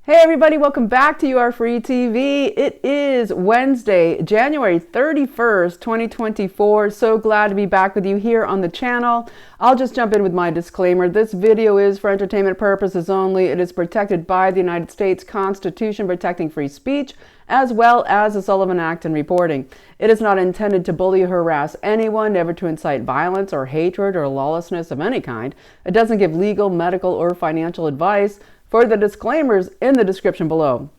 Hey everybody, welcome back to You Are Free TV. It is Wednesday, January 31st, 2024. So glad to be back with you here on the channel. I'll just jump in with my disclaimer. This video is for entertainment purposes only. It is protected by the United States Constitution protecting free speech, as well as the Sullivan Act and reporting. It is not intended to bully or harass anyone, never to incite violence or hatred or lawlessness of any kind. It doesn't give legal, medical, or financial advice. For the disclaimers in the description below.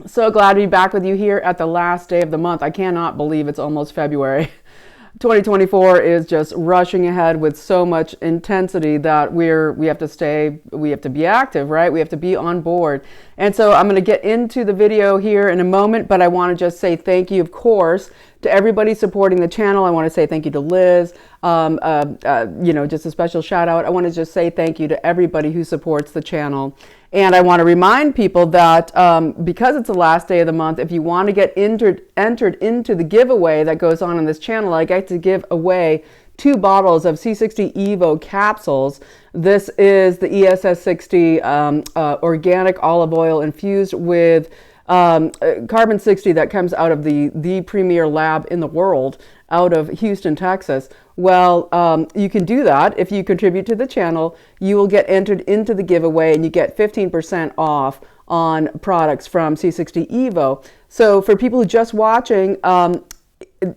So glad to be back with you here at the last day of the month. I cannot believe it's almost February. 2024 is just rushing ahead with so much intensity that we have to be active, right? We have to be on board. And so I'm going to get into the video here in a moment, but I want to just say thank you, of course, to everybody supporting the channel. I want to say thank you to Liz, just a special shout out. I want to just say thank you to everybody who supports the channel. And I want to remind people that because it's the last day of the month, if you want to get entered into the giveaway that goes on this channel, I get to give away 2 bottles of C60 Evo capsules. This is the ESS60 organic olive oil infused with carbon 60 that comes out of the premier lab in the world out of Houston, Texas. Well, you can do that if you contribute to the channel. You will get entered into the giveaway and you get 15% off on products from C60 Evo. So for people who are just watching,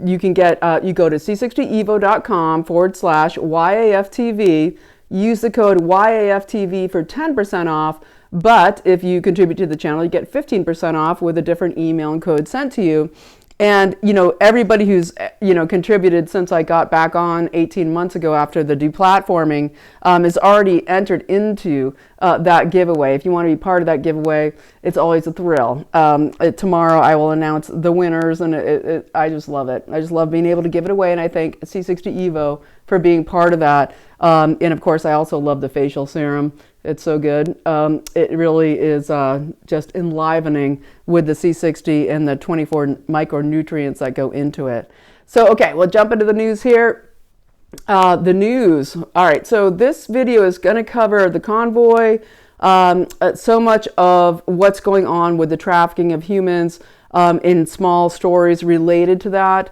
you can get, you go to c60evo.com/YAFTV, use the code YAFTV for 10% off. But if you contribute to the channel, you get 15% off with a different email and code sent to you. And, everybody who's, contributed since I got back on 18 months ago after the deplatforming is already entered into that giveaway. If you want to be part of that giveaway, it's always a thrill. Tomorrow I will announce the winners, and I just love it. I just love being able to give it away, and I thank C60 Evo for being part of that. And of course, I also love the facial serum. It's so good. It really is just enlivening with the C60 and the 24 micronutrients that go into it. So, okay, we'll jump into the news here. The news. All right, so this video is going to cover the convoy, so much of what's going on with the trafficking of humans in small stories related to that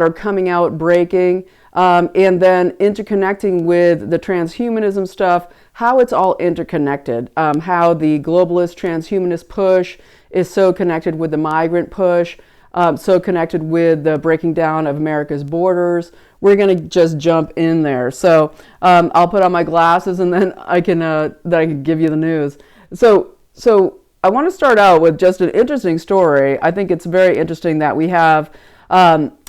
are coming out, breaking, and then interconnecting with the transhumanism stuff, how it's all interconnected, how the globalist transhumanist push is so connected with the migrant push, so connected with the breaking down of America's borders. We're going to just jump in there. So I'll put on my glasses and then I can give you the news. So I want to start out with just an interesting story. I think it's very interesting that we have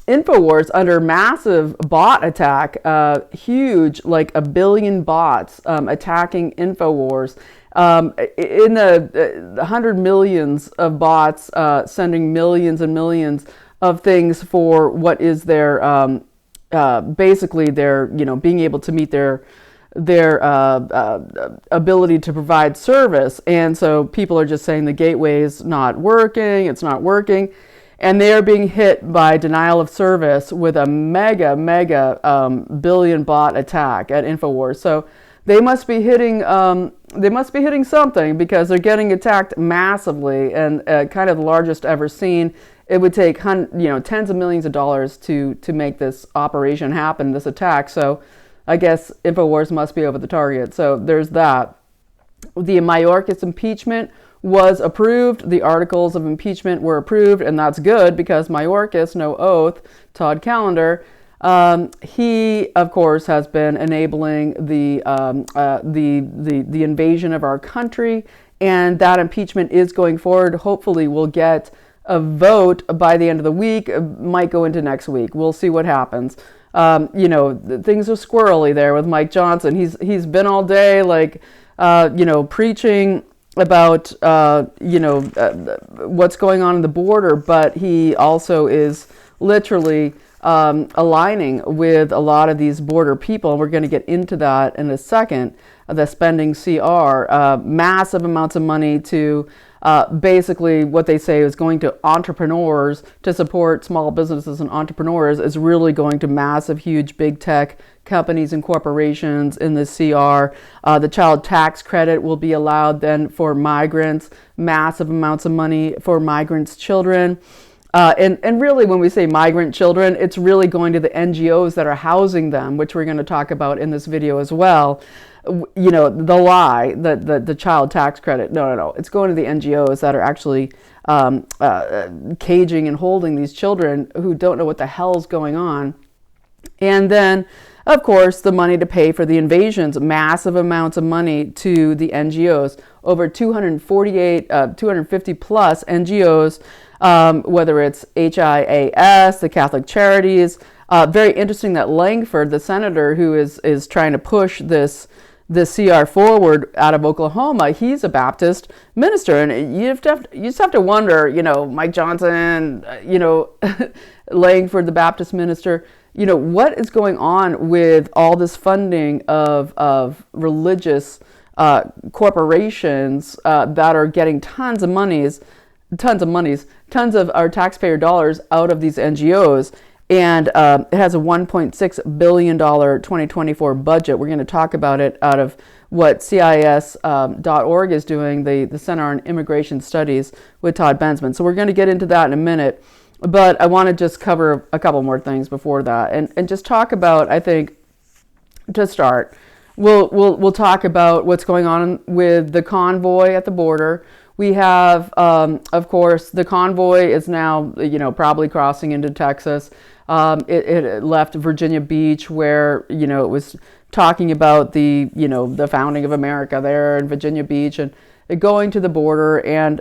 InfoWars under massive bot attack, huge, like 1 billion bots attacking InfoWars. In the 100 millions of bots sending millions and millions of things for what is their, basically their, being able to meet their ability to provide service. And so people are just saying the gateway is not working, it's not working. And they are being hit by denial of service with a mega billion bot attack at InfoWars. So they must be hitting something, because they're getting attacked massively and kind of the largest ever seen. It would take tens of millions of dollars to make this operation happen, this attack. So I guess InfoWars must be over the target. So there's that. The Mayorkas impeachment was approved. The articles of impeachment were approved, and that's good because Mayorkas, no oath, Todd Callender, he of course has been enabling the invasion of our country, and that impeachment is going forward. Hopefully, we'll get a vote by the end of the week. Might go into next week. We'll see what happens. Things are squirrely there with Mike Johnson. He's been all day preaching about what's going on in the border, but he also is literally aligning with a lot of these border people. We're going to get into that in a second. The spending CR, massive amounts of money to basically what they say is going to entrepreneurs to support small businesses and entrepreneurs is really going to massive, huge, big tech companies and corporations in the CR. The child tax credit will be allowed then for migrants, massive amounts of money for migrants' children. And really, when we say migrant children, it's really going to the NGOs that are housing them, which we're going to talk about in this video as well. You know, the lie, the child tax credit, no. It's going to the NGOs that are actually caging and holding these children who don't know what the hell's going on. And then, of course, the money to pay for the invasions, massive amounts of money to the NGOs, over 250 plus NGOs, whether it's HIAS, the Catholic Charities. Very interesting that Langford, the senator who is trying to push this CR forward out of Oklahoma, he's a Baptist minister. And you just have to wonder, you know, Mike Johnson, you know, Langford, the Baptist minister, you know, what is going on with all this funding of religious corporations that are getting tons of our taxpayer dollars out of these NGOs. And it has a $1.6 billion 2024 budget. We're going to talk about it out of what CIS.org is doing, the Center on Immigration Studies with Todd Bensman. So we're going to get into that in a minute. But I want to just cover a couple more things before that, and just talk about, I think, to start, we'll talk about what's going on with the convoy at the border. We have, of course, the convoy is now, you know, probably crossing into Texas. It left Virginia Beach, where, you know, it was talking about the, you know, the founding of America there in Virginia Beach, and going to the border. And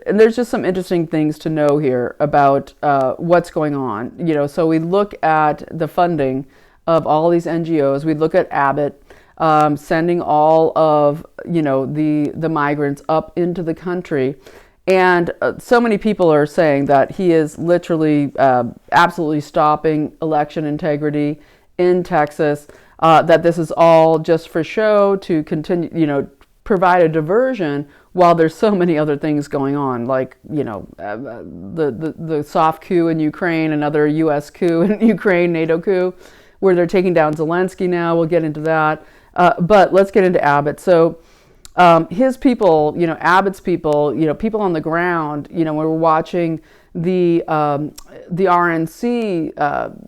there's just some interesting things to know here about what's going on. You know, so we look at the funding of all these NGOs. We look at Abbott sending all of, you know, the migrants up into the country. And so many people are saying that he is literally absolutely stopping election integrity in Texas, that this is all just for show to continue, you know, provide a diversion while there's so many other things going on, like, you know, the soft coup in Ukraine, another U.S. coup in Ukraine, NATO coup, where they're taking down Zelensky now. We'll get into that. But let's get into Abbott. So his people, you know, Abbott's people, you know, people on the ground, you know, when we're watching the RNC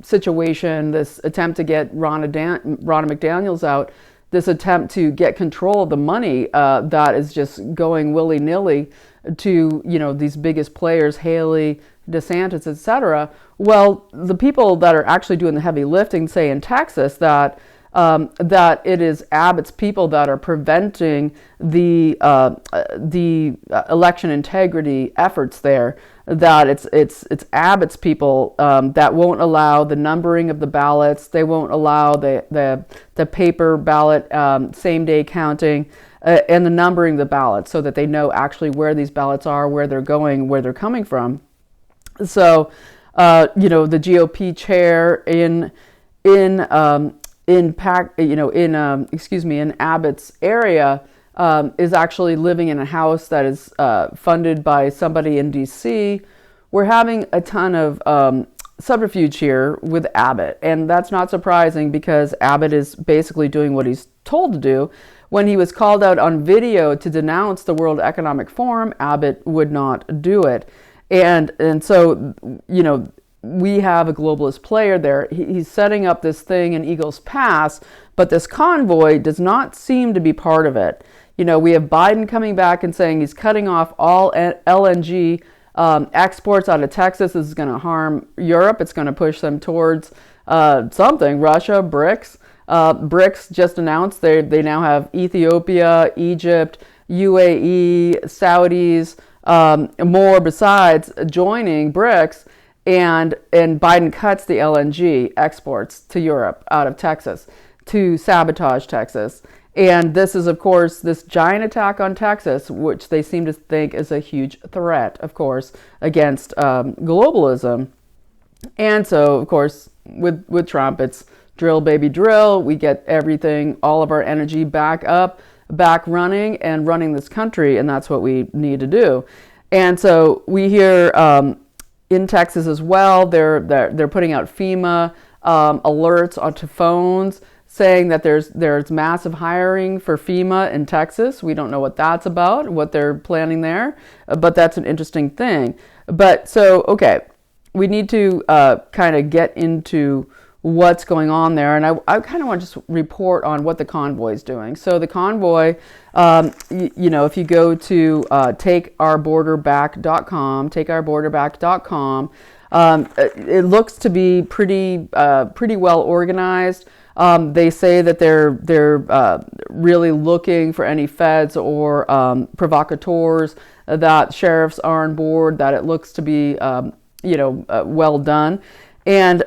situation, this attempt to get Ronna McDaniels out, this attempt to get control of the money that is just going willy-nilly to, you know, these biggest players, Haley, DeSantis, etc. Well, the people that are actually doing the heavy lifting say in Texas that it is Abbott's people that are preventing the election integrity efforts there. That it's Abbott's people that won't allow the numbering of the ballots. They won't allow the paper ballot same day counting and the numbering of the ballots, so that they know actually where these ballots are, where they're going, where they're coming from. So, you know, the GOP chair in Abbott's area is actually living in a house that is funded by somebody in DC. We're having a ton of subterfuge here with Abbott, and that's not surprising because Abbott is basically doing what he's told to do. When he was called out on video to denounce the World Economic Forum, Abbott would not do it. And so, you know, we have a globalist player there. He's setting up this thing in Eagles Pass, but this convoy does not seem to be part of it. You know, we have Biden coming back and saying he's cutting off all LNG exports out of Texas. This is going to harm Europe. It's going to push them towards something. Russia, BRICS. BRICS just announced they now have Ethiopia, Egypt, UAE, Saudis, more besides joining BRICS. And Biden cuts the LNG exports to Europe out of Texas to sabotage Texas. And this is, of course, this giant attack on Texas, which they seem to think is a huge threat, of course, against globalism. And so, of course, with Trump, it's drill, baby, drill. We get everything, all of our energy back up back running and running this country, and that's what we need to do. And so we hear in Texas as well, they're putting out FEMA alerts onto phones saying that there's massive hiring for FEMA in Texas. We don't know what that's about, what they're planning there, but that's an interesting thing. But so, okay, we need to kind of get into what's going on there. And I kind of want to just report on what the Convoy is doing. So the Convoy, if you go to takeourborderback.com, it looks to be pretty well organized. They say that they're really looking for any feds or provocateurs, that sheriffs are on board, that it looks to be well done. And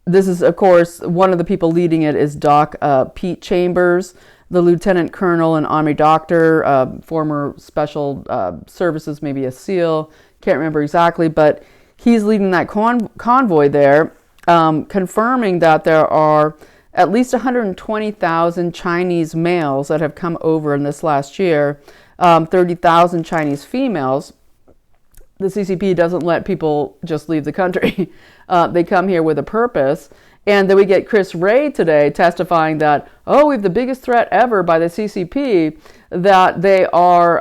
this is, of course, one of the people leading it is Doc Pete Chambers, the lieutenant colonel and army doctor, former special services, maybe a SEAL, can't remember exactly, but he's leading that convoy there, confirming that there are at least 120,000 Chinese males that have come over in this last year, 30,000 Chinese females. The CCP doesn't let people just leave the country. They come here with a purpose. And then we get Chris Reide today testifying that, we have the biggest threat ever by the CCP, that they are,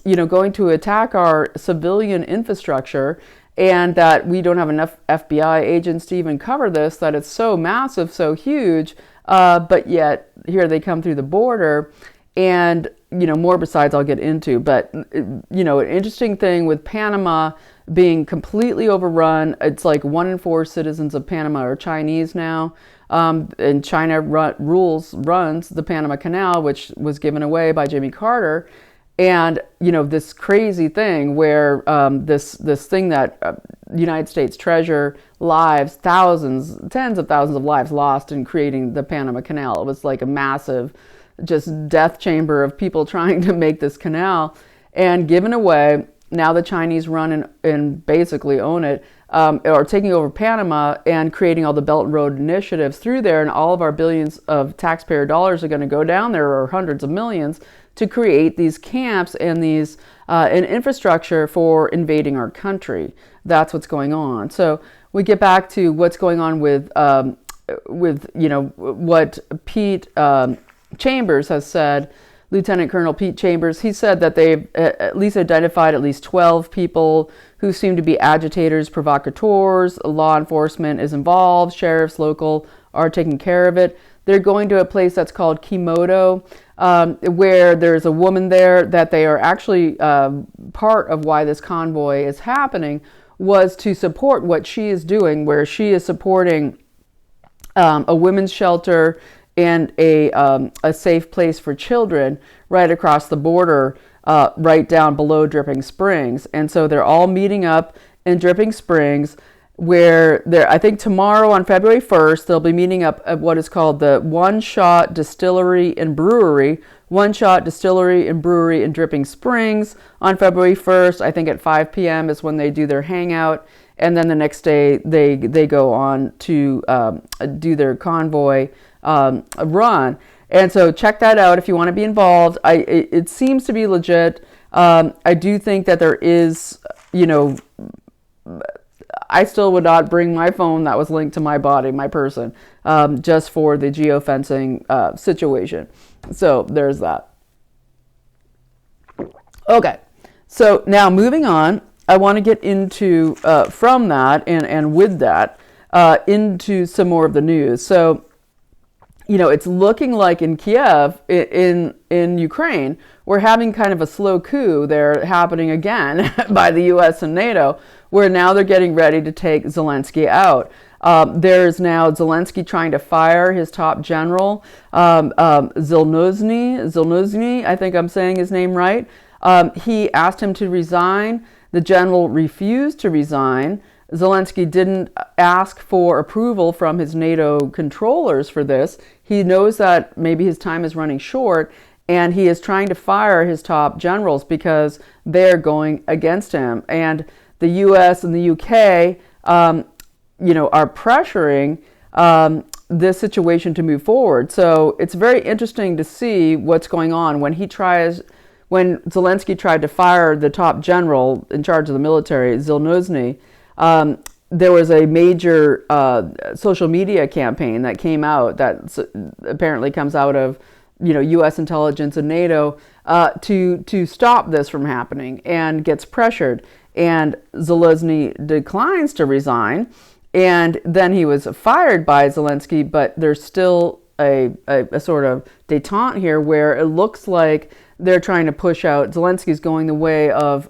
going to attack our civilian infrastructure, and that we don't have enough FBI agents to even cover this, that it's so massive, so huge, but yet here they come through the border. And more besides I'll get into, but an interesting thing with Panama being completely overrun. It's like 1 in 4 citizens of Panama are Chinese now, and China runs the Panama Canal, which was given away by Jimmy Carter. And this crazy thing where this thing that United States treasure lives, tens of thousands of lives lost in creating the Panama Canal. It was like a massive just death chamber of people trying to make this canal and given away. Now the Chinese run and basically own it, are taking over Panama and creating all the Belt and Road initiatives through there, and all of our billions of taxpayer dollars are going to go down there, or hundreds of millions, to create these camps and these and infrastructure for invading our country. That's what's going on. So we get back to what's going on with what Pete Chambers has said, Lieutenant Colonel Pete Chambers. He said that they've at least identified at least 12 people who seem to be agitators, provocateurs. Law enforcement is involved. Sheriffs, local, are taking care of it. They're going to a place that's called Kimoto, where there's a woman there that they are actually part of why this convoy is happening was to support what she is doing, where she is supporting a women's shelter and a safe place for children right across the border, right down below Dripping Springs. And so they're all meeting up in Dripping Springs, where I think tomorrow on February 1st, they'll be meeting up at what is called the One Shot Distillery and Brewery. One Shot Distillery and Brewery in Dripping Springs on February 1st. I think at 5 p.m. is when they do their hangout. And then the next day they go on to do their convoy run. And so check that out if you want to be involved. It seems to be legit. I do think that there is, I still would not bring my phone that was linked to my body, my person, just for the geofencing situation. So there's that. Okay, so now moving on, I want to get into, from that and with that, into some more of the news. So, it's looking like in Kiev, in Ukraine, we're having kind of a slow coup there happening again by the U.S. and NATO, where now they're getting ready to take Zelensky out. There's now Zelensky trying to fire his top general, Zilnuzny, I think I'm saying his name right. He asked him to resign. The general refused to resign. Zelensky didn't ask for approval from his NATO controllers for this. He knows that maybe his time is running short, and he is trying to fire his top generals because they're going against him. And the U.S. and the U.K., are pressuring this situation to move forward. So it's very interesting to see what's going on when Zelensky tried to fire the top general in charge of the military, Zilnuzny. There was a major social media campaign that came out that apparently comes out of U.S. intelligence and NATO to stop this from happening, and gets pressured. And Zelensky declines to resign, and then he was fired by Zelensky. But there's still a sort of détente here, where it looks like they're trying to push out. Zelensky's going the way of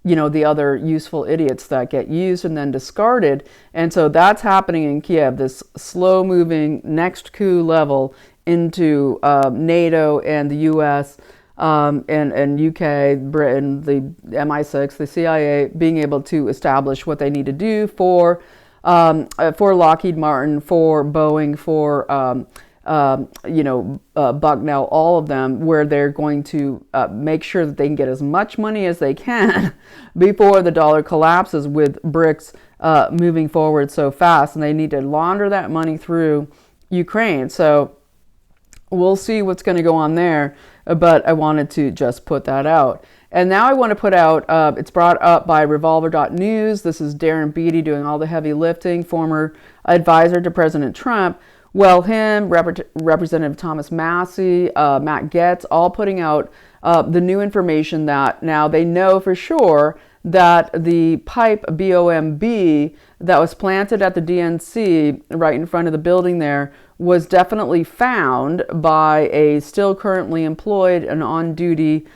the other useful idiots that get used and then discarded. And so that's happening in Kiev, this slow-moving next coup level into NATO and the US and UK, Britain, the MI6, the CIA, being able to establish what they need to do for Lockheed Martin, for Boeing, for Bucknell, all of them, where they're going to make sure that they can get as much money as they can before the dollar collapses, with BRICS moving forward so fast, and they need to launder that money through Ukraine. So we'll see what's going to go on there, but I wanted to just put that out. And now I want to put out, it's brought up by Revolver.news. This is Darren Beattie doing all the heavy lifting, former advisor to President Trump. Well, him, Representative Thomas Massey, Matt Gaetz, all putting out the new information that now they know for sure that the pipe BOMB that was planted at the DNC right in front of the building there was definitely found by a still currently employed and on-duty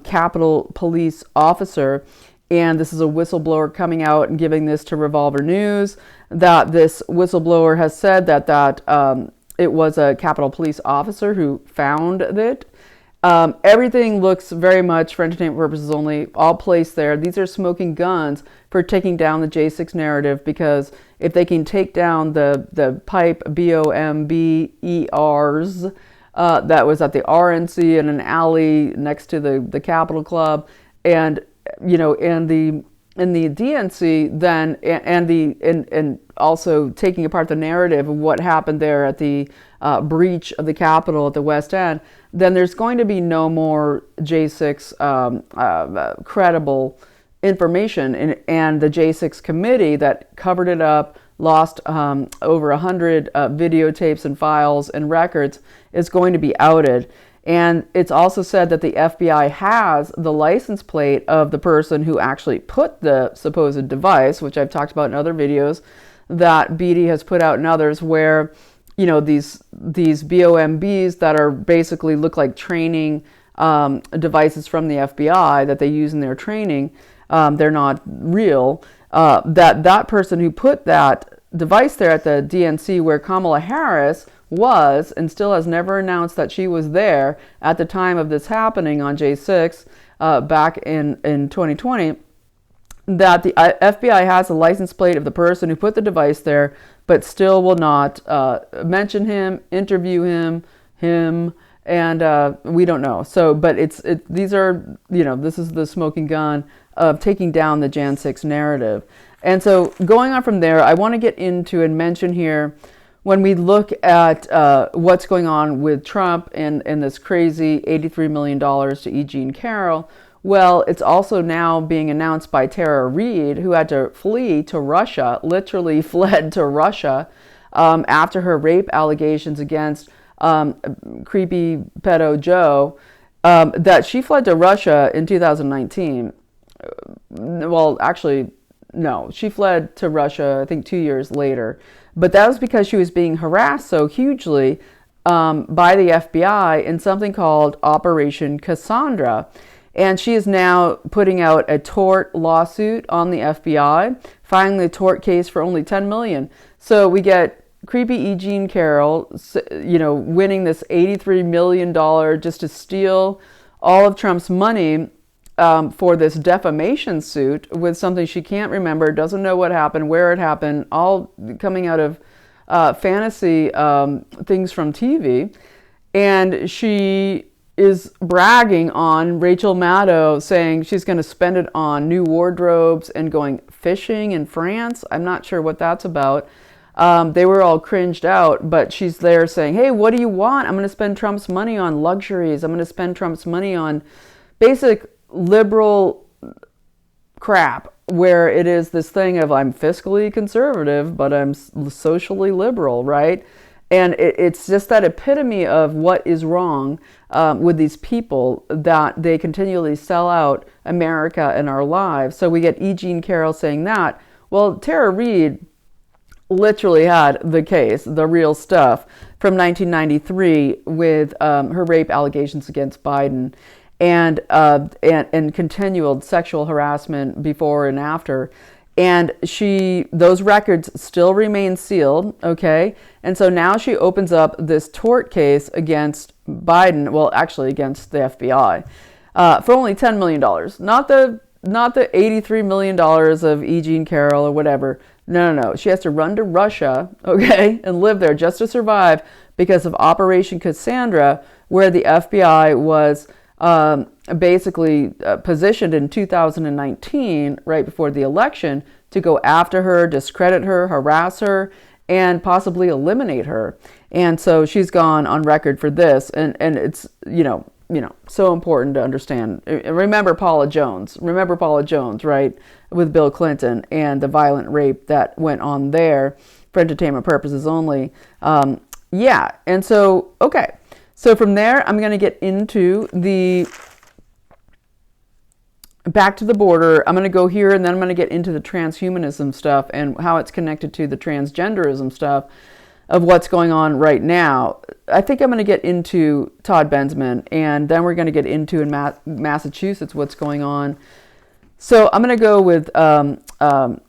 Capitol Police officer. And this is a whistleblower coming out and giving this to Revolver News, that this whistleblower has said that it was a Capitol Police officer who found it. Everything looks very much, for entertainment purposes only, all placed there. These are smoking guns for taking down the J6 narrative, because if they can take down the pipe BOMBERs that was at the RNC in an alley next to the Capitol Club, and the DNC, then and also taking apart the narrative of what happened there at the breach of the Capitol at the West End, then there's going to be no more J6 credible information. And the J6 committee that covered it up, lost over 100 videotapes and files and records, is going to be outed. And it's also said that the FBI has the license plate of the person who actually put the supposed device, which I've talked about in other videos that Beattie has put out in others, where these BOMBs that are basically look like training devices from the FBI that they use in their training, they're not real. That person who put that device there at the DNC, where Kamala Harris was and still has never announced that she was there at the time of this happening on J6 back in 2020, that the FBI has a license plate of the person who put the device there, but still will not mention him, interview him, and we don't know. So, but these are, this is the smoking gun of taking down the Jan 6 narrative. And so going on from there, I want to get into and mention here, when we look at what's going on with Trump and this crazy $83 million to E. Jean Carroll, well, it's also now being announced by Tara Reide, who had to flee to Russia, literally fled to Russia after her rape allegations against creepy pedo Joe, that she fled to Russia in 2019. Well, actually, no, she fled to Russia, I think 2 years later. But that was because she was being harassed so hugely by the FBI in something called Operation Cassandra. And she is now putting out a tort lawsuit on the FBI, filing the tort case for only $10 million. So we get creepy E. Jean Carroll, winning this $83 million just to steal all of Trump's money for this defamation suit with something she can't remember, doesn't know what happened, where it happened, all coming out of fantasy things from TV. And she is bragging on Rachel Maddow, saying she's going to spend it on new wardrobes and going fishing in France. I'm not sure what that's about. They were all cringed out, but she's there saying, hey, what do you want? I'm going to spend Trump's money on luxuries. I'm going to spend Trump's money on basic liberal crap, where it is this thing of I'm fiscally conservative, but I'm socially liberal, right? And it's just that epitome of what is wrong with these people, that they continually sell out America and our lives. So we get E. Jean Carroll saying that. Well, Tara Reide literally had the case, the real stuff, from 1993 with her rape allegations against Biden, and continual sexual harassment before and after. And those records still remain sealed, okay? And so now she opens up this tort case against Biden, well, actually against the FBI, for only $10 million. Not the $83 million of E. Jean Carroll or whatever. No. She has to run to Russia, okay, and live there just to survive because of Operation Cassandra, where the FBI was basically positioned in 2019, right before the election, to go after her, discredit her, harass her, and possibly eliminate her. And so she's gone on record for this, and it's so important to understand. Remember Paula Jones, right, with Bill Clinton and the violent rape that went on there for entertainment purposes only. And so, okay. So from there, I'm going to get into back to the border. I'm going to go here, and then I'm going to get into the transhumanism stuff and how it's connected to the transgenderism stuff of what's going on right now. I think I'm going to get into Todd Bensman, and then we're going to get into in Massachusetts what's going on. So I'm going to go with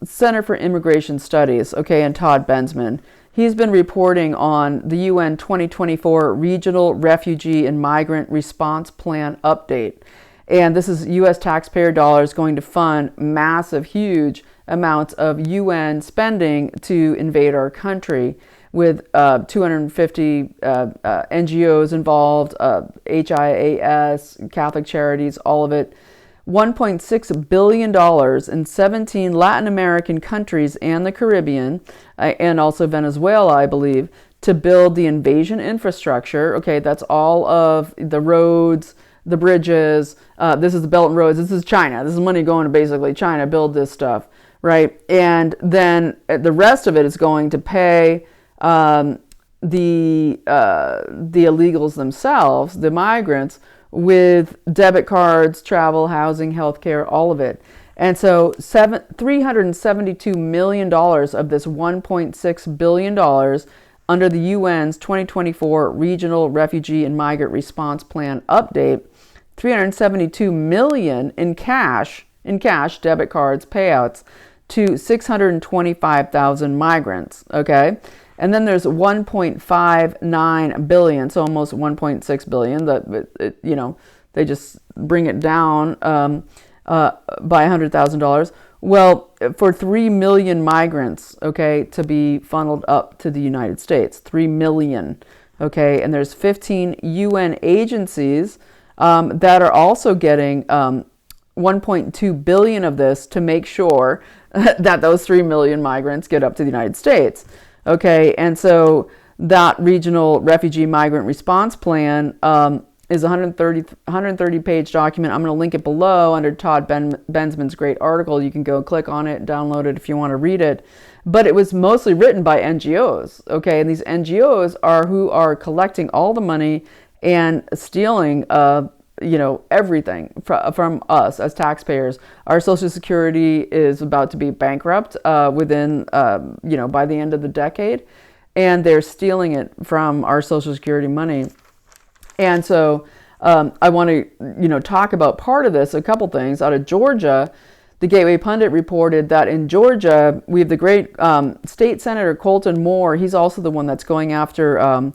Center for Immigration Studies, okay, and Todd Bensman. He's been reporting on the UN 2024 Regional Refugee and Migrant Response Plan update. And this is U.S. taxpayer dollars going to fund massive, huge amounts of UN spending to invade our country, with 250 NGOs involved, HIAS, Catholic Charities, all of it. $1.6 billion in 17 Latin American countries and the Caribbean, and also Venezuela, I believe, to build the invasion infrastructure. Okay, that's all of the roads, the bridges. This is the Belt and Roads. This is China. This is money going to basically China, build this stuff, right? And then the rest of it is going to pay the illegals themselves, the migrants, with debit cards, travel, housing, healthcare, all of it. And so $372 million of this $1.6 billion under the UN's 2024 Regional Refugee and Migrant Response Plan update, $372 million in cash, debit cards, payouts to 625,000 migrants, okay? And then there's 1.59 billion, so almost 1.6 billion. They just bring it down by $100,000. Well, for 3 million migrants, okay, to be funneled up to the United States, 3 million, okay. And there's 15 UN agencies that are also getting 1.2 billion of this to make sure that those 3 million migrants get up to the United States. Okay, and so that regional refugee migrant response plan is a 130-page document. I'm going to link it below under Todd Bensman's great article. You can go click on it, download it if you want to read it. But it was mostly written by NGOs, okay? And these NGOs are who are collecting all the money and stealing everything from us as taxpayers. Our Social Security is about to be bankrupt within, by the end of the decade, and they're stealing it from our Social Security money. And so I want to, talk about part of this, a couple things. Out of Georgia, the Gateway Pundit reported that in Georgia, we have the great State Senator Colton Moore. He's also the one that's going after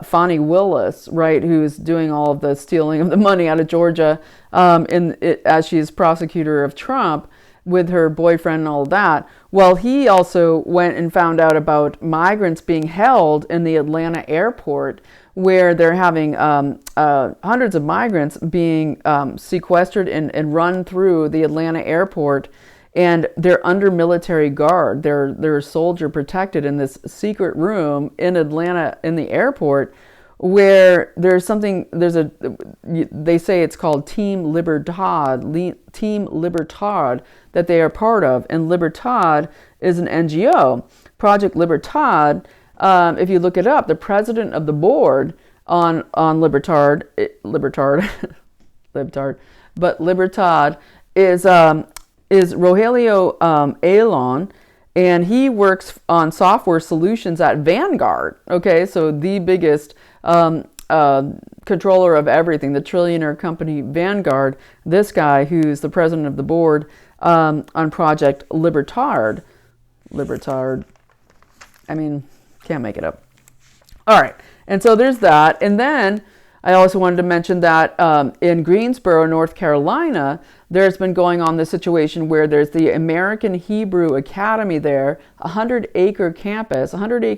Fani Willis, right, who's doing all of the stealing of the money out of Georgia as she's prosecutor of Trump with her boyfriend and all of that. Well, he also went and found out about migrants being held in the Atlanta airport, where they're having hundreds of migrants being sequestered and run through the Atlanta airport. and they're under military guard. They're soldier protected in this secret room in Atlanta in the airport, where they say it's called Team Libertad that they are part of, and Libertad is an NGO. Project Libertad, if you look it up, the president of the board on Libertad, but Libertad is Rogelio Alon, and he works on software solutions at Vanguard. Okay, so the biggest controller of everything, the trillionaire company Vanguard. This guy, who's the president of the board on Project Libertad. I mean, can't make it up. All right, and so there's that. And then I also wanted to mention that in Greensboro, North Carolina, there's been going on this situation where there's the American Hebrew Academy there, 100-acre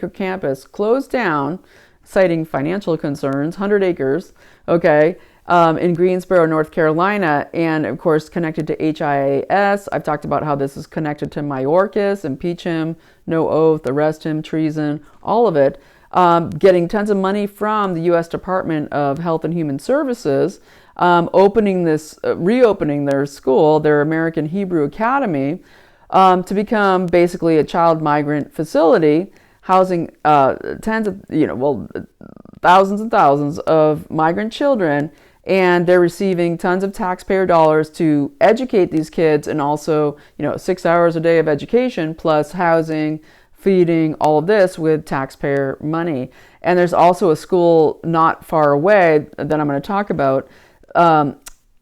campus closed down, citing financial concerns, 100 acres, okay, in Greensboro, North Carolina, and of course connected to HIAS. I've talked about how this is connected to Mayorkas, impeach him, no oath, arrest him, treason, all of it. Getting tons of money from the U.S. Department of Health and Human Services, reopening their school, their American Hebrew Academy, to become basically a child migrant facility, housing thousands and thousands of migrant children, and they're receiving tons of taxpayer dollars to educate these kids, and also 6 hours a day of education plus housing, feeding, all of this with taxpayer money. And there's also a school not far away that I'm going to talk about.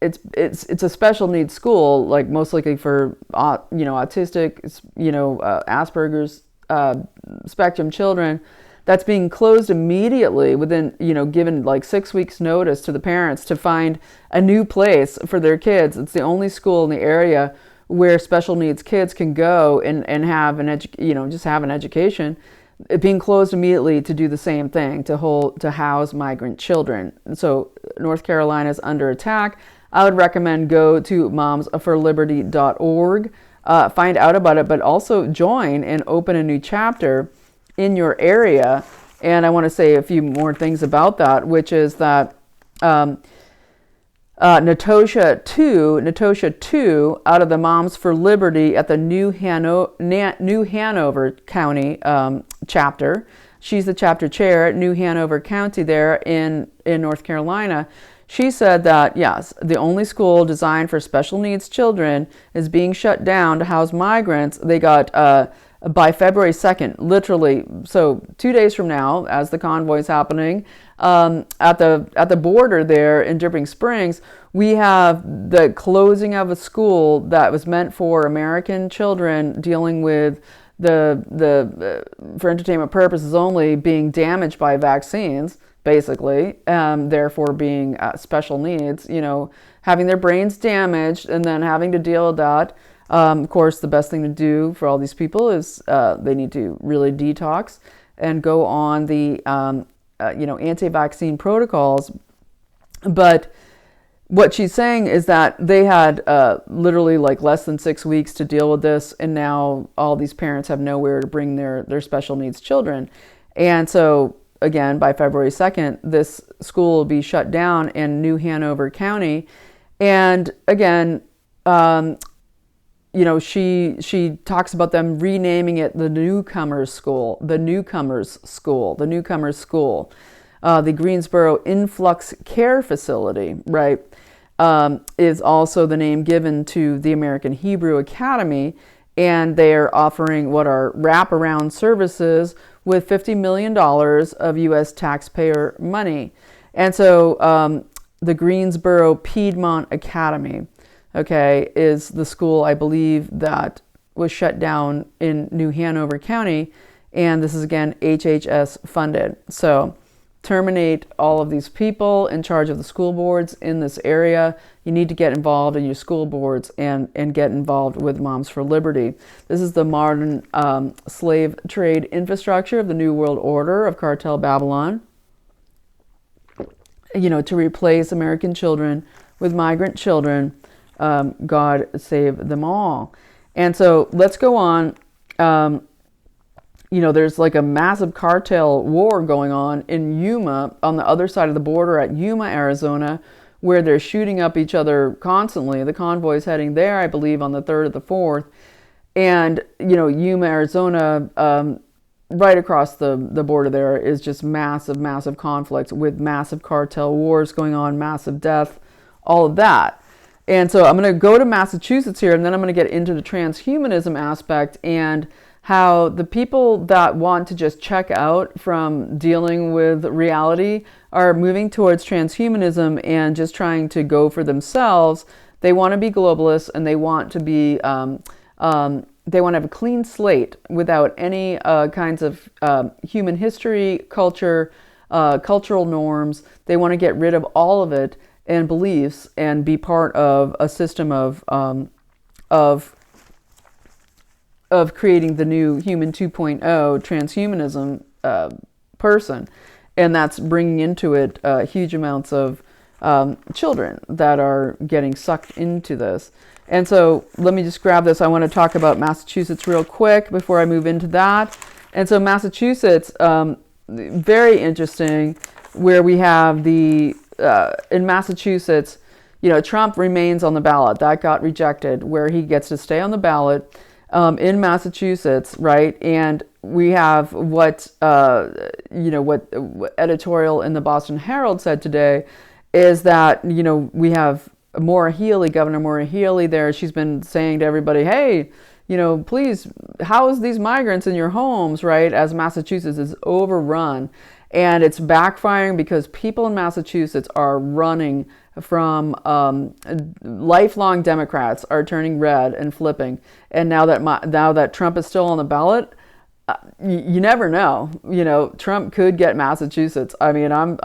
It's a special needs school, like most likely for autistic, Asperger's spectrum children, that's being closed immediately within, given like 6 weeks notice to the parents to find a new place for their kids. It's the only school in the area where special needs kids can go and have just have an education. It being closed immediately to do the same thing, to house migrant children. And so North Carolina is under attack. I would recommend go to momsforliberty.org, find out about it, but also join and open a new chapter in your area. And I want to say a few more things about that, which is that Natosha 2 out of the Moms for Liberty at the New Hanover County chapter. She's the chapter chair at New Hanover County there in North Carolina. She said that, yes, the only school designed for special needs children is being shut down to house migrants. They got, by February 2nd, literally, so 2 days from now, as the convoy is happening, at the border there in Dripping Springs, we have the closing of a school that was meant for American children dealing with for entertainment purposes only, being damaged by vaccines, basically, therefore being special needs, having their brains damaged and then having to deal with that. Of course, the best thing to do for all these people is they need to really detox and go on the anti-vaccine protocols. But what she's saying is that they had literally like less than 6 weeks to deal with this, and now all these parents have nowhere to bring their special needs children. And so, again, by February 2nd, this school will be shut down in New Hanover County. And again, she talks about them renaming it the Newcomers School, the Greensboro Influx Care Facility, right, is also the name given to the American Hebrew Academy, and they are offering what are wraparound services with $50 million of U.S. taxpayer money. And so the Greensboro Piedmont Academy, okay, is the school, I believe, that was shut down in New Hanover County, and this is, again, HHS funded. So terminate all of these people in charge of the school boards in this area. You need to get involved in your school boards and get involved with Moms for Liberty. This is the modern slave trade infrastructure of the New World Order of Cartel Babylon, to replace American children with migrant children. God save them all. And so let's go on. There's like a massive cartel war going on in Yuma, on the other side of the border at Yuma, Arizona, where they're shooting up each other constantly. The convoy is heading there, I believe, on the 3rd or the 4th. And, Yuma, Arizona, right across the border there is just massive conflicts with massive cartel wars going on, massive death, all of that. And so I'm going to go to Massachusetts here, and then I'm going to get into the transhumanism aspect and how the people that want to just check out from dealing with reality are moving towards transhumanism and just trying to go for themselves. They want to be globalists, and they want to be they want to have a clean slate without any kinds of human history, culture, cultural norms. They want to get rid of all of it and beliefs and be part of a system of creating the new human 2.0 transhumanism person. And that's bringing into it huge amounts of children that are getting sucked into this. And so let me just grab this. I want to talk about Massachusetts real quick before I move into that. And so Massachusetts, very interesting, where we have the, in Massachusetts, Trump remains on the ballot. That got rejected, where he gets to stay on the ballot in Massachusetts, right? And we have what editorial in the Boston Herald said today is that, we have Governor Maura Healey there. She's been saying to everybody, hey, please house these migrants in your homes, right? As Massachusetts is overrun. And it's backfiring because people in Massachusetts are running from lifelong Democrats are turning red and flipping. And now that Trump is still on the ballot, you never know. Trump could get Massachusetts. I mean, I'm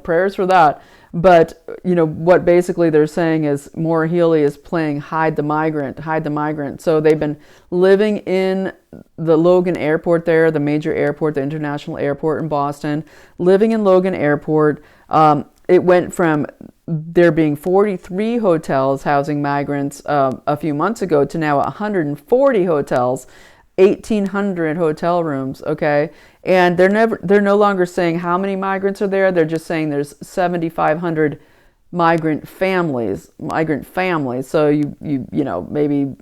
prayers for that. But, what basically they're saying is Maura Healey is playing hide the migrant. So they've been living in the Logan Airport there, the major airport, the international airport in Boston, living in Logan Airport. It went from there being 43 hotels housing migrants a few months ago to now 140 hotels, 1,800 hotel rooms, okay? And they're no longer saying how many migrants are there. They're just saying there's 7,500 migrant families. So you maybe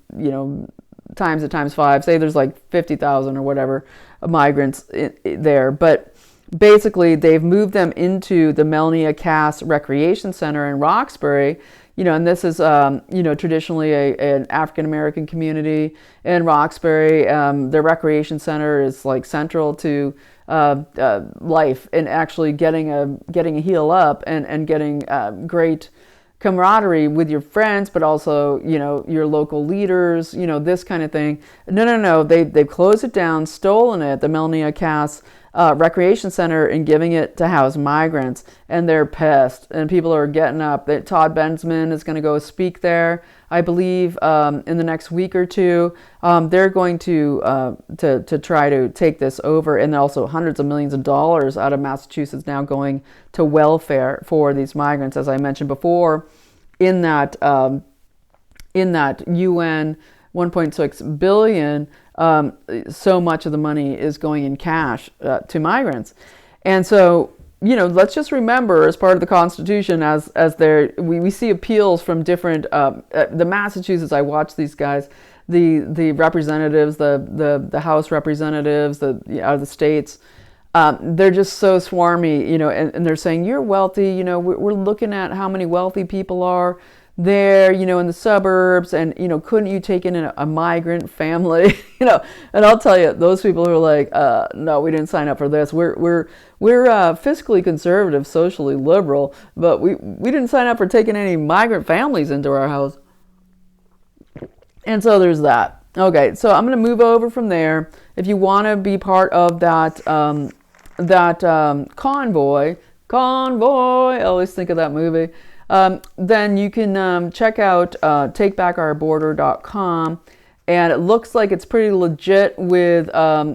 times it times 5. Say there's like 50,000 or whatever migrants there. But basically, they've moved them into the Melnia Cass Recreation Center in Roxbury. And this is, traditionally an African-American community in Roxbury. Their recreation center is like central to life and actually getting a heal up and getting great camaraderie with your friends, but also, your local leaders, this kind of thing. No. They've closed it down, stolen it, the Melnia Cass recreation center, and giving it to house migrants, and they're pissed, and people are getting up. Todd Bensman is going to go speak there, I believe, in the next week or two. They're going to try to take this over, and also hundreds of millions of dollars out of Massachusetts now going to welfare for these migrants, as I mentioned before, in that UN 1.6 billion. So much of the money is going in cash to migrants. And so, let's just remember, as part of the Constitution, as we see appeals from different, the Massachusetts, I watch these guys, the representatives, the House representatives, out of the states, they're just so swarmy, and they're saying, you're wealthy, we're looking at how many wealthy people are there, in the suburbs, and, couldn't you take in a migrant family, and I'll tell you, those people who are like, no, we didn't sign up for this. We're fiscally conservative, socially liberal, but we didn't sign up for taking any migrant families into our house. And so there's that. Okay, so I'm going to move over from there. If you want to be part of that Convoy, I always think of that movie. Then you can check out takebackourborder.com, and it looks like it's pretty legit with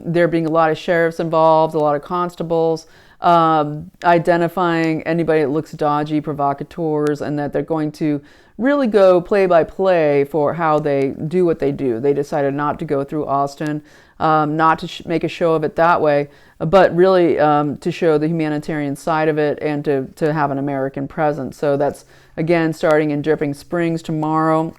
there being a lot of sheriffs involved, a lot of constables, identifying anybody that looks dodgy, provocateurs, and that they're going to really go play by play for how they do what they do. They decided not to go through Austin, not to make a show of it that way, but really to show the humanitarian side of it and to have an American presence. So that's, again, starting in Dripping Springs tomorrow.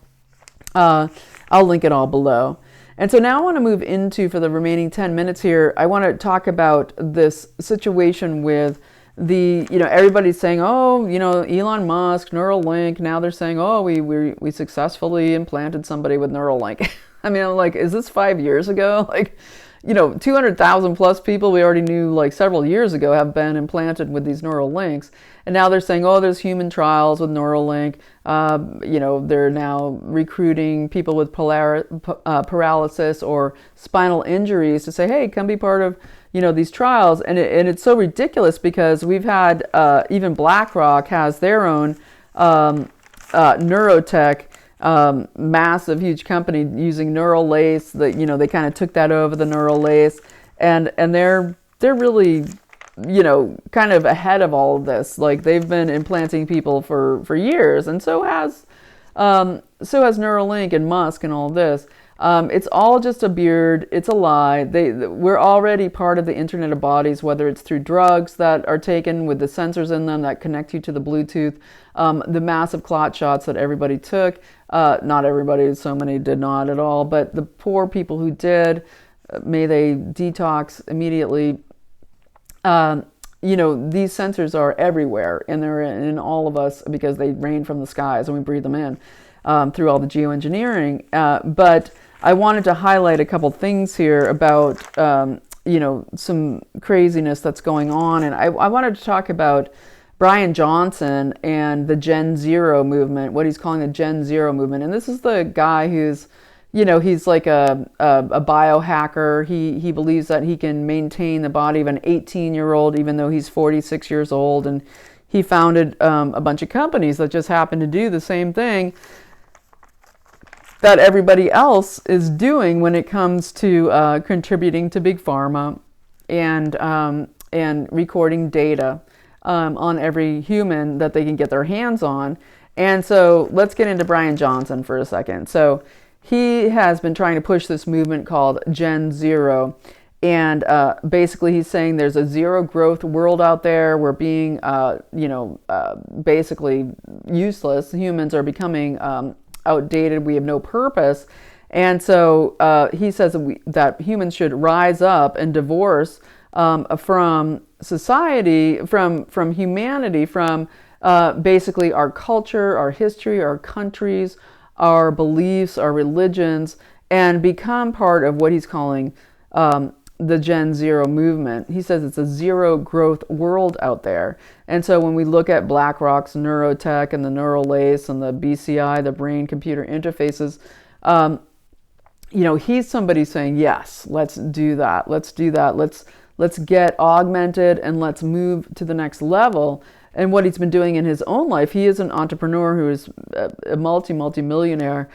I'll link it all below. And so now I want to move into, for the remaining 10 minutes here, I want to talk about this situation with everybody's saying, oh, Elon Musk, Neuralink. Now they're saying, oh, we successfully implanted somebody with Neuralink. I mean, I'm like, is this 5 years ago? 200,000 plus people we already knew several years ago have been implanted with these neural links. And now they're saying, oh, there's human trials with Neuralink. They're now recruiting people with paralysis or spinal injuries to say, hey, come be part of these trials. And it's so ridiculous because we've had even BlackRock has their own Neuraltech, massive, huge company using neural lace. That they kind of took that over, the neural lace, and they're really kind of ahead of all of this. They've been implanting people for years, and so has Neuralink and Musk and all of this. It's all just a beard. It's a lie. We're already part of the Internet of Bodies, whether it's through drugs that are taken with the sensors in them that connect you to the Bluetooth, the massive clot shots that everybody took. Not everybody, so many did not at all, but the poor people who did, may they detox immediately. These sensors are everywhere, and they're in all of us because they rain from the skies and we breathe them in through all the geoengineering. But I wanted to highlight a couple things here about, some craziness that's going on. And I wanted to talk about Bryan Johnson and the Gen Zero movement, what he's calling the Gen Zero movement. And this is the guy who's, he's like a biohacker. He believes that he can maintain the body of an 18-year-old, even though he's 46 years old. And he founded a bunch of companies that just happen to do the same thing that everybody else is doing when it comes to contributing to big pharma and recording data on every human that they can get their hands on. And so let's get into Bryan Johnson for a second. So he has been trying to push this movement called Gen Zero. And basically he's saying there's a zero growth world out there. We're being, basically useless. Humans are becoming outdated. We have no purpose. And so he says that humans should rise up and divorce from society, from humanity, from basically our culture, our history, our countries, our beliefs, our religions, and become part of what he's calling the Gen Zero movement. He says it's a zero growth world out there. And so when we look at BlackRock's Neuraltech and the neural lace and the BCI, the brain computer interfaces, he's somebody saying, yes, let's do that. Let's do that. Let's get augmented and let's move to the next level. And what he's been doing in his own life, he is an entrepreneur who is a multi-millionaire.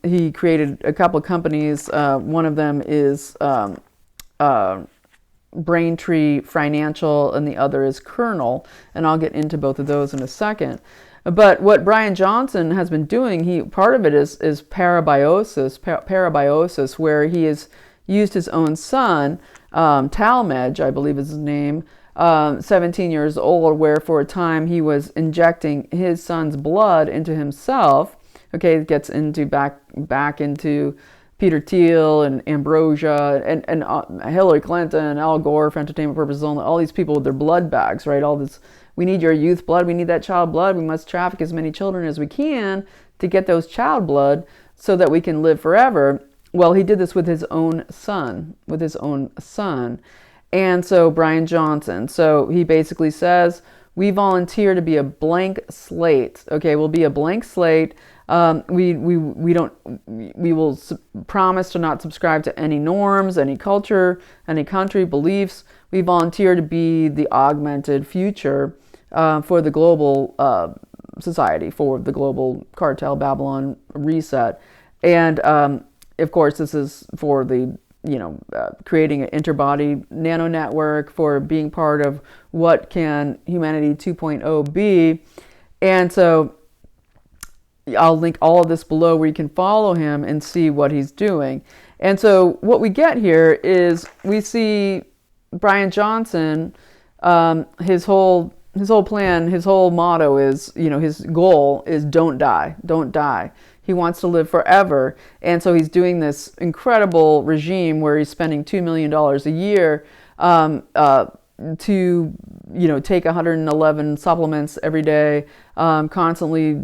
He created a couple of companies. One of them is Braintree Financial, and the other is Kernel. And I'll get into both of those in a second. But what Bryan Johnson has been doing, part of it is parabiosis, where he has used his own son, Talmage, I believe is his name, 17 years old, where for a time he was injecting his son's blood into himself. Okay, it gets into back into Peter Thiel and Ambrosia and Hillary Clinton, Al Gore for entertainment purposes only, all these people with their blood bags, right? All this, we need your youth blood, we need that child blood, we must traffic as many children as we can to get those child blood so that we can live forever. Well, he did this with his own son, And so Bryan Johnson, so he basically says, we volunteer to be a blank slate. Okay, we'll be a blank slate. We will promise to not subscribe to any norms, any culture, any country, beliefs. We volunteer to be the augmented future for the global society, for the global Cartel Babylon reset. And of course, this is for the creating an interbody nano network, for being part of what can humanity 2.0 be. And so I'll link all of this below where you can follow him and see what he's doing. And so what we get here is we see Bryan Johnson, his whole plan, his whole motto is, his goal is don't die, don't die. He wants to live forever. And so he's doing this incredible regime where he's spending $2 million a year to, take 111 supplements every day, constantly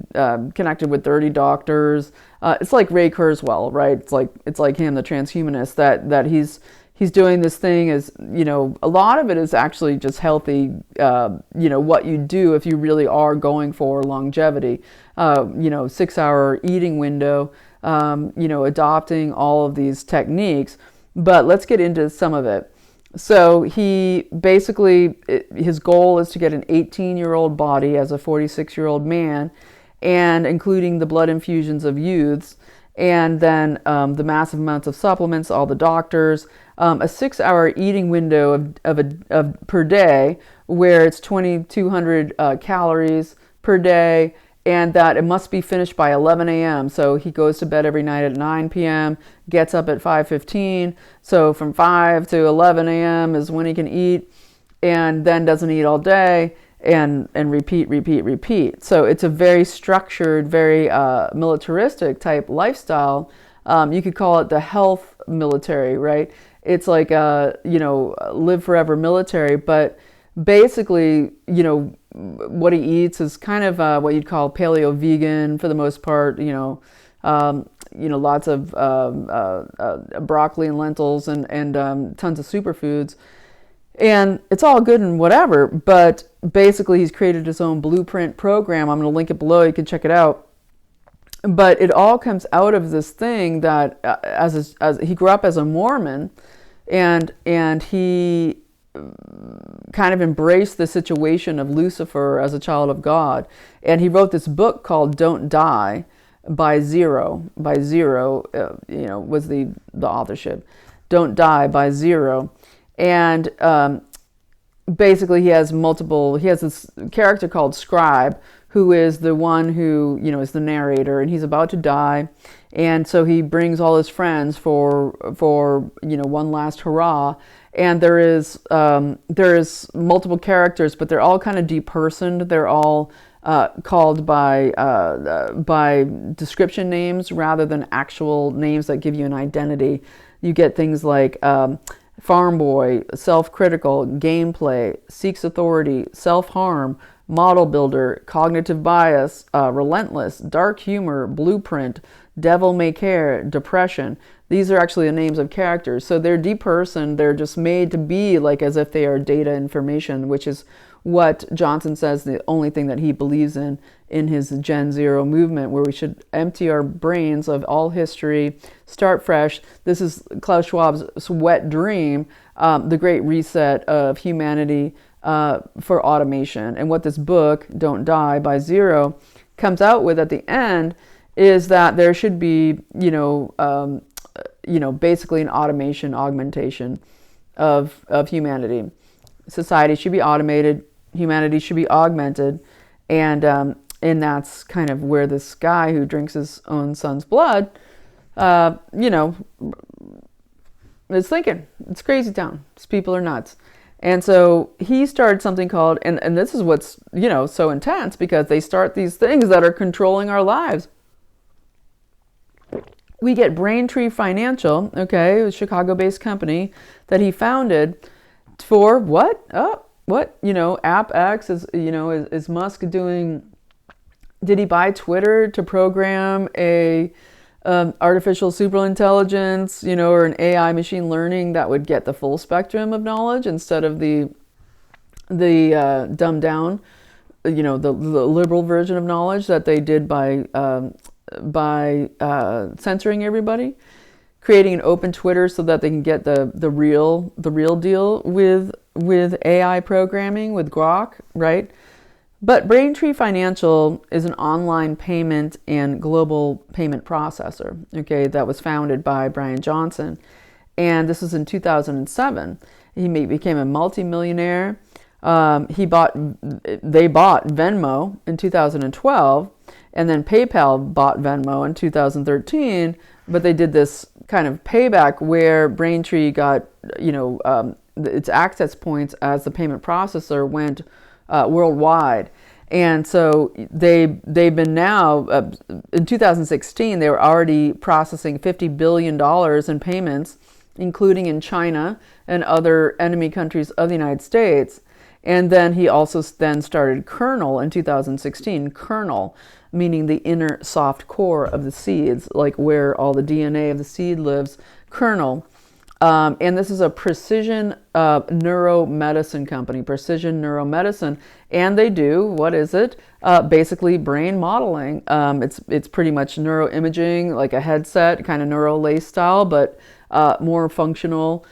connected with 30 doctors. It's like Ray Kurzweil, right? It's like him, the transhumanist, that he's doing this thing is, a lot of it is actually just healthy, what you do if you really are going for longevity, 6-hour eating window, adopting all of these techniques. But let's get into some of it. So he basically, his goal is to get an 18-year-old body as a 46-year-old man, and including the blood infusions of youths, and then the massive amounts of supplements, all the doctors, a 6-hour eating window of per day, where it's 2,200 calories per day, and that it must be finished by 11 a.m. So he goes to bed every night at 9 p.m., gets up at 5:15. So from 5 to 11 a.m. is when he can eat, and then doesn't eat all day, and repeat. So it's a very structured, very militaristic type lifestyle. You could call it the health military, right? It's like live forever military, but basically, what he eats is kind of what you'd call paleo vegan for the most part. Lots of broccoli and lentils and tons of superfoods. And it's all good and whatever, but basically he's created his own blueprint program. I'm going to link it below. You can check it out. But it all comes out of this thing that as he grew up as a Mormon, and he kind of embraced the situation of Lucifer as a child of God. And he wrote this book called Don't Die by Zero. Was the authorship. Don't Die by Zero. And basically he has this character called Scribe, who is the one who, is the narrator, and he's about to die. And so he brings all his friends for one last hurrah. And there is multiple characters, but they're all kind of depersoned. They're all called by description names rather than actual names that give you an identity. You get things like farm boy, self-critical, gameplay, seeks authority, self-harm, model builder, cognitive bias, relentless, dark humor, blueprint, devil may care, depression. These are actually the names of characters. So they're depersoned. They're just made to be like as if they are data information, which is what Johnson says the only thing that he believes in his Gen Zero movement, where we should empty our brains of all history, start fresh. This is Klaus Schwab's wet dream, the great reset of humanity for automation. And what this book, Don't Die by Zero, comes out with at the end is that there should be, basically an automation, augmentation of humanity. Society should be automated, humanity should be augmented, and that's kind of where this guy who drinks his own son's blood, is thinking. It's crazy town. These people are nuts. And so he started something called, and this is what's, so intense, because they start these things that are controlling our lives. We get Braintree Financial, okay, a Chicago-based company that he founded for what? App X is Musk doing? Did he buy Twitter to program a artificial superintelligence, or an AI machine learning that would get the full spectrum of knowledge instead of the dumbed down, the liberal version of knowledge that they did by censoring everybody, creating an open Twitter so that they can get the real deal with AI programming, with Grok, right? But Braintree Financial is an online payment and global payment processor, okay, that was founded by Bryan Johnson. And this was in 2007. He became a multimillionaire. They bought Venmo in 2012. And then PayPal bought Venmo in 2013, but they did this kind of payback where Braintree got, its access points as the payment processor went worldwide. And so they've been now, in 2016, they were already processing $50 billion in payments, including in China and other enemy countries of the United States. And then he also then started Kernel in 2016. Kernel, meaning the inner soft core of the seeds, like where all the DNA of the seed lives. Kernel. And this is a precision neuromedicine company, precision neuromedicine. And they do, what is it? Basically brain modeling. It's pretty much neuroimaging, like a headset, kind of neural lace style, but more functional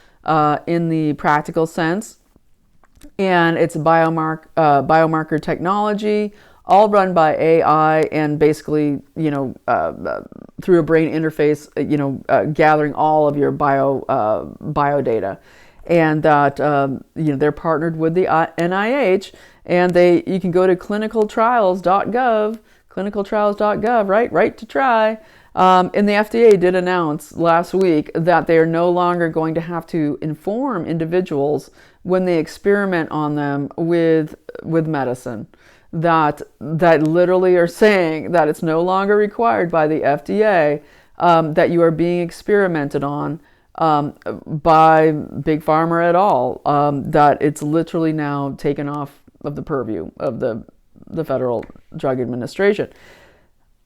in the practical sense. And it's biomarker technology, all run by AI, and basically, through a brain interface, gathering all of your bio data, and that they're partnered with the NIH, and you can go to clinicaltrials.gov, right to try. And the FDA did announce last week that they are no longer going to have to inform individuals when they experiment on them with medicine. That literally are saying that it's no longer required by the FDA that you are being experimented on by Big Pharma at all. That it's literally now taken off of the purview of the Federal Drug Administration.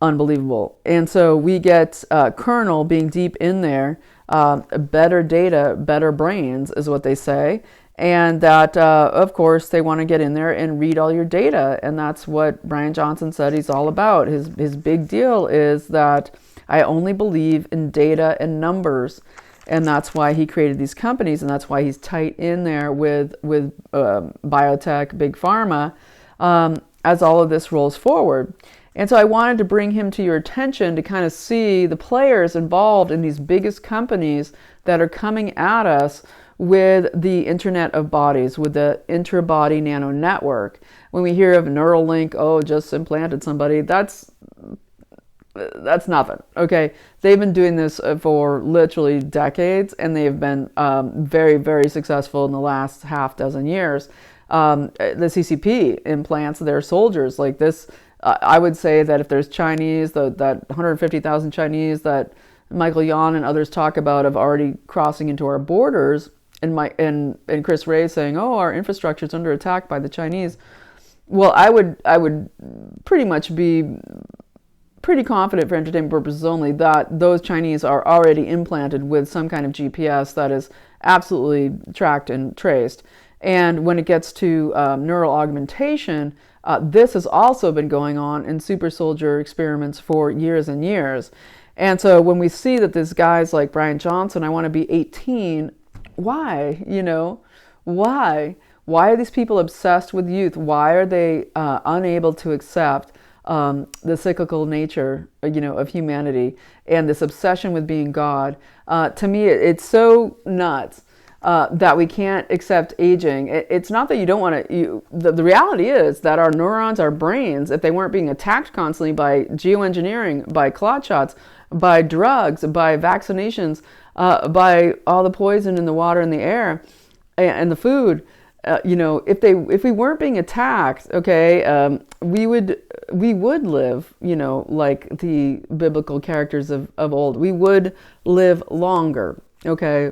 Unbelievable. And so we get Kernel being deep in there, better data, better brains is what they say. And that, of course, they want to get in there and read all your data. And that's what Bryan Johnson said he's all about. His big deal is that I only believe in data and numbers. And that's why he created these companies. And that's why he's tight in there with Biotech, Big Pharma, as all of this rolls forward. And so I wanted to bring him to your attention to kind of see the players involved in these biggest companies that are coming at us with the Internet of Bodies, with the intra-body nano network. When we hear of Neuralink, just implanted somebody, that's nothing, okay? They've been doing this for literally decades, and they've been very, very successful in the last half dozen years. The CCP implants their soldiers like this. I would say that if there's Chinese, that 150,000 Chinese that Michael Yon and others talk about of already crossing into our borders, and Chris Ray saying, our infrastructure is under attack by the Chinese. Well, I would pretty much be pretty confident for entertainment purposes only that those Chinese are already implanted with some kind of GPS that is absolutely tracked and traced. And when it gets to neural augmentation, this has also been going on in super soldier experiments for years and years. And so when we see that there's guys like Bryan Johnson, I want to be 18, why? Why? Why are these people obsessed with youth? Why are they unable to accept the cyclical nature, of humanity and this obsession with being God? To me, it's so nuts. That we can't accept aging. It's not that you don't want to. The reality is that our neurons, our brains, if they weren't being attacked constantly by geoengineering, by clot shots, by drugs, by vaccinations, by all the poison in the water and the air, and the food, if we weren't being attacked, okay, we would live, like the biblical characters of old. We would live longer, okay.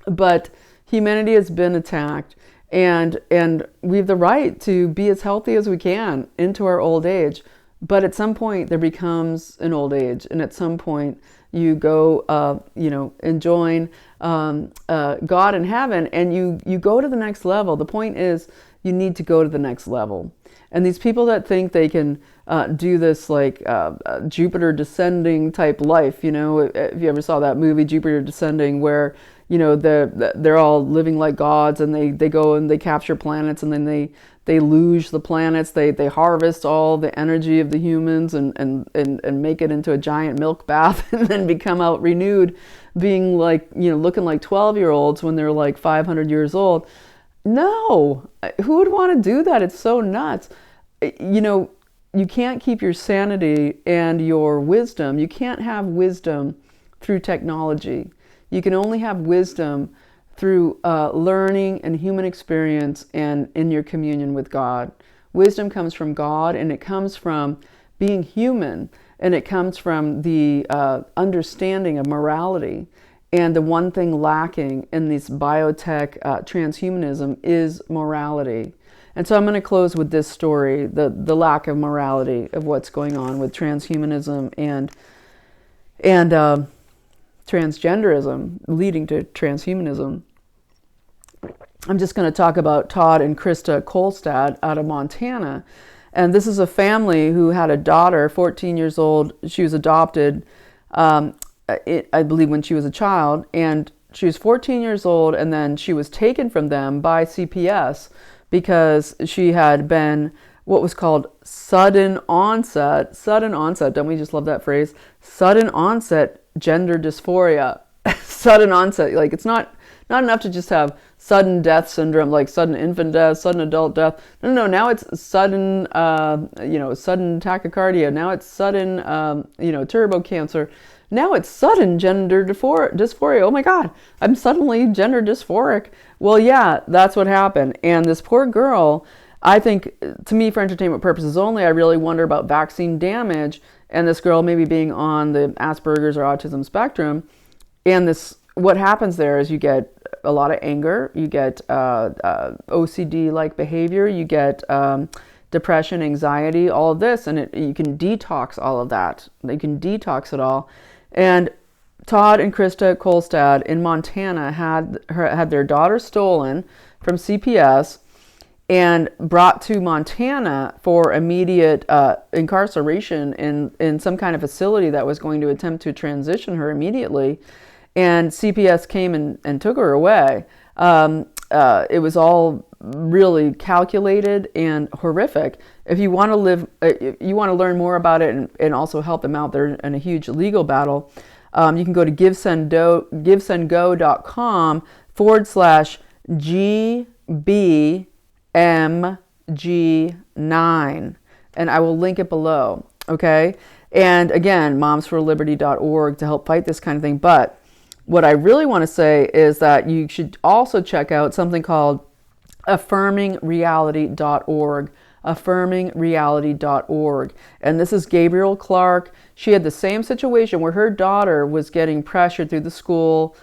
But humanity has been attacked, and we have the right to be as healthy as we can into our old age. But at some point there becomes an old age, and at some point you go, and join God in heaven, and you go to the next level. The point is, you need to go to the next level. And these people that think they can do this like Jupiter descending type life, if you ever saw that movie Jupiter Descending, where they're all living like gods, and they go and they capture planets, and then they luge the planets, they harvest all the energy of the humans and make it into a giant milk bath, and then become out renewed, being like, looking like 12-year-olds when they're like 500 years old. No, who would want to do that? It's so nuts. you can't keep your sanity and your wisdom. You can't have wisdom through technology. You can only have wisdom through learning and human experience and in your communion with God. Wisdom comes from God, and it comes from being human, and it comes from the understanding of morality. And the one thing lacking in this biotech transhumanism is morality. And so I'm going to close with this story, the lack of morality of what's going on with transhumanism and transgenderism leading to transhumanism. I'm just going to talk about Todd and Krista Kolstad out of Montana. And this is a family who had a daughter, 14 years old. She was adopted, I believe, when she was a child. And she was 14 years old, and then she was taken from them by CPS because she had been what was called sudden onset, don't we just love that phrase? Sudden onset gender dysphoria. Sudden onset, like it's not enough to just have sudden death syndrome, like sudden infant death, sudden adult death. No, now it's sudden, sudden tachycardia. Now it's sudden, turbo cancer. Now it's sudden gender dysphoria. Oh my God, I'm suddenly gender dysphoric. Well, yeah, that's what happened. And this poor girl, I think, to me, for entertainment purposes only, I really wonder about vaccine damage and this girl maybe being on the Asperger's or autism spectrum. And what happens there is you get a lot of anger, you get OCD-like behavior, you get depression, anxiety, all of this, and you can detox all of that. You can detox it all. And Todd and Krista Kolstad in Montana had their daughter stolen from CPS and brought to Montana for immediate incarceration in some kind of facility that was going to attempt to transition her immediately. And CPS came and took her away. It was all really calculated and horrific. If you want to learn more about it and also help them out, they're in a huge legal battle. You can go to givesendgo.com/GBMG9, and I will link it below. Okay, and again, momsforliberty.org to help fight this kind of thing. But what I really want to say is that you should also check out something called affirmingreality.org. affirmingreality.org. And this is Gabriel Clark. She had the same situation where her daughter was getting pressured through the school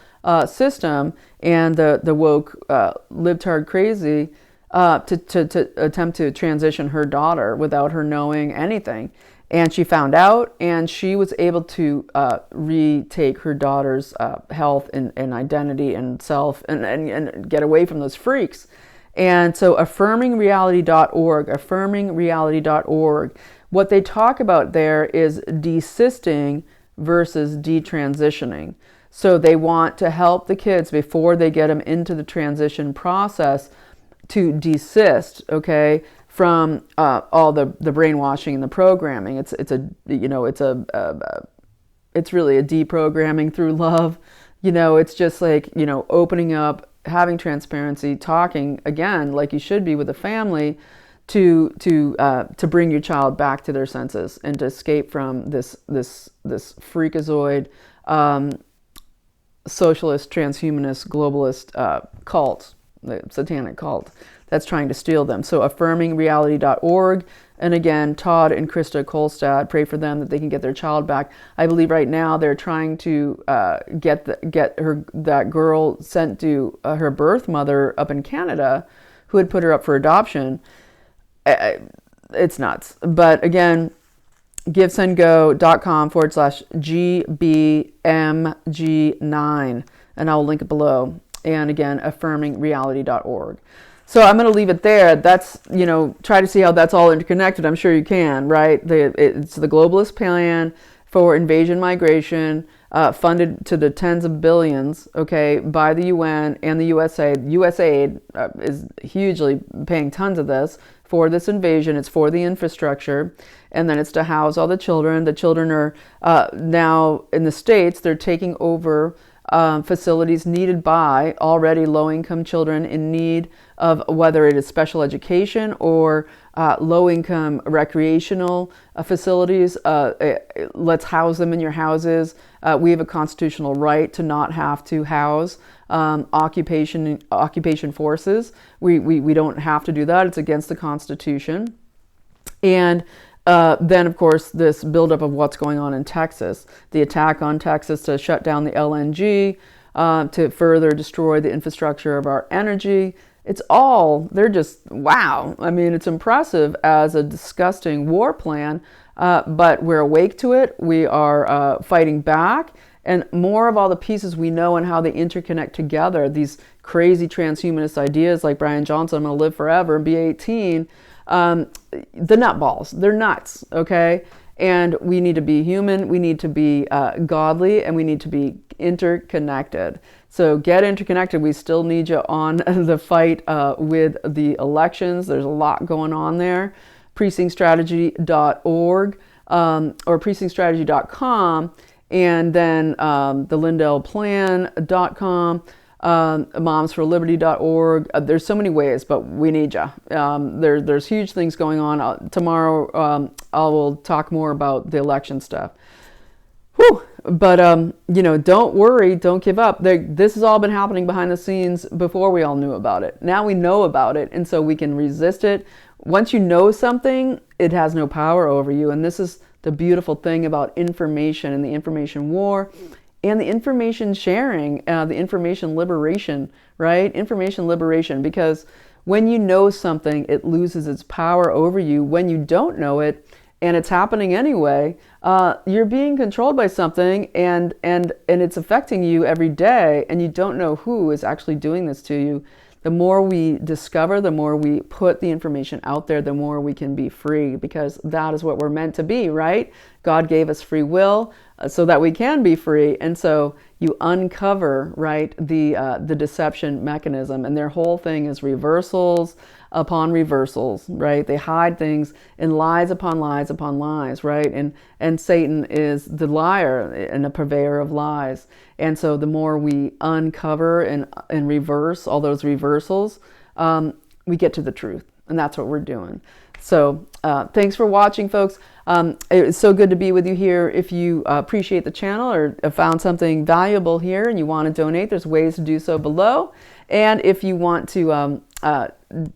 system, and the woke libtard crazy to attempt to transition her daughter without her knowing anything. And she found out, and she was able to retake her daughter's health and identity and self and get away from those freaks. And so affirmingreality.org, affirmingreality.org, what they talk about there is desisting versus detransitioning. So they want to help the kids before they get them into the transition process to desist, okay, from all the brainwashing and the programming. It's really a deprogramming through love. It's just like, opening up, having transparency, talking again like you should be with a family to bring your child back to their senses and to escape from this freakazoid socialist, transhumanist, globalist cult, the satanic cult that's trying to steal them. So affirmingreality.org. And again, Todd and Krista Kolstad, pray for them that they can get their child back. I believe right now they're trying to get that girl sent to her birth mother up in Canada, who had put her up for adoption. It's nuts. But again, givesendgo.com/GBMG9, and I'll link it below. And again, affirmingreality.org. So I'm going to leave it there. That's, try to see how that's all interconnected. I'm sure you can, right? It's the globalist plan for invasion migration, funded to the tens of billions, okay, by the UN and the USAID. USAID is hugely paying tons of this for this invasion. It's for the infrastructure, and then it's to house all the children. The children are now in the States. They're taking over facilities needed by already low-income children in need of whether it is special education or low-income recreational facilities. Let's house them in your houses. We have a constitutional right to not have to house occupation forces. We don't have to do that. It's against the Constitution. And then, of course, this buildup of what's going on in Texas, the attack on Texas to shut down the LNG, to further destroy the infrastructure of our energy. It's all, they're just, wow. I mean, it's impressive as a disgusting war plan, but we're awake to it. We are fighting back. And more of all the pieces we know and how they interconnect together, these crazy transhumanist ideas like Bryan Johnson, I'm going to live forever and be 18, the nutballs, they're nuts, okay? And we need to be human, we need to be godly, and we need to be interconnected. So get interconnected. We still need you on the fight with the elections. There's a lot going on there. Precinctstrategy.org or precinctstrategy.com, and then the LindellPlan.com. momsforliberty.org. There's so many ways, but we need you. There's huge things going on. Tomorrow I will talk more about the election stuff. Whew. But, don't worry, don't give up. This has all been happening behind the scenes before we all knew about it. Now we know about it, and so we can resist it. Once you know something, it has no power over you. And this is the beautiful thing about information and the information war and the information sharing, the information liberation, right? Information liberation, because when you know something, it loses its power over you. When you don't know it, and it's happening anyway, you're being controlled by something, and it's affecting you every day, and you don't know who is actually doing this to you. The more we discover, the more we put the information out there, the more we can be free, because that is what we're meant to be, right? God gave us free will so that we can be free. And so you uncover, right, the deception mechanism, and their whole thing is reversals upon reversals, right? They hide things in lies upon lies upon lies, right? And Satan is the liar and a purveyor of lies. And so the more we uncover and reverse all those reversals, we get to the truth. And that's what we're doing. So thanks for watching, folks. It's so good to be with you here. If you appreciate the channel or have found something valuable here and you want to donate, there's ways to do so below. And if you want to,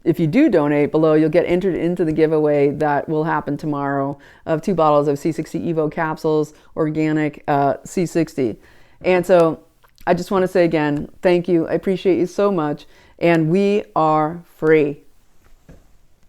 if you do donate below, you'll get entered into the giveaway that will happen tomorrow of 2 bottles of C60 Evo capsules, organic C60. And so I just want to say again, thank you. I appreciate you so much. And we are free.